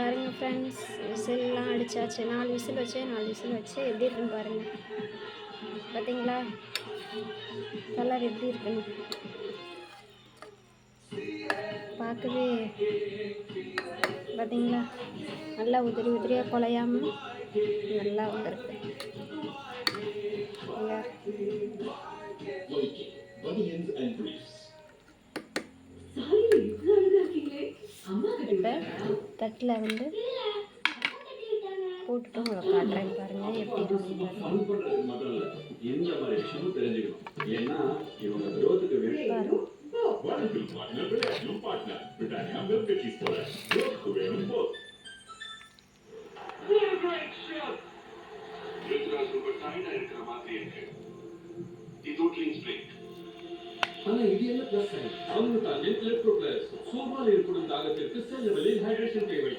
பாருங்கள் friends, விசில்லாம் அடித்தாச்சு. 4 whistle வச்சு எப்படி இருக்குன்னு பாருங்கள். பார்த்தீங்களா கலர் எப்படி இருக்குன்னு பார்க்கவே. பார்த்தீங்களா நல்லா உதிரியாக குலையாமல் நல்லா வந்துருக்கு. இப்போ தட்டில் வந்து போட்டுட்டு உங்களுக்கு காட்டுறேன் பாருங்கள் எப்படி இருக்குன்னு ஆனா இது என்ன பிளஸ் சைன்? அவங்க தான் எலக்ட்ரோ பிளஸ் சோமால் ஏற்படும் தாகத்திற்கு செல்ல வெளியில் ஹைட்ரேஷன் தேவை.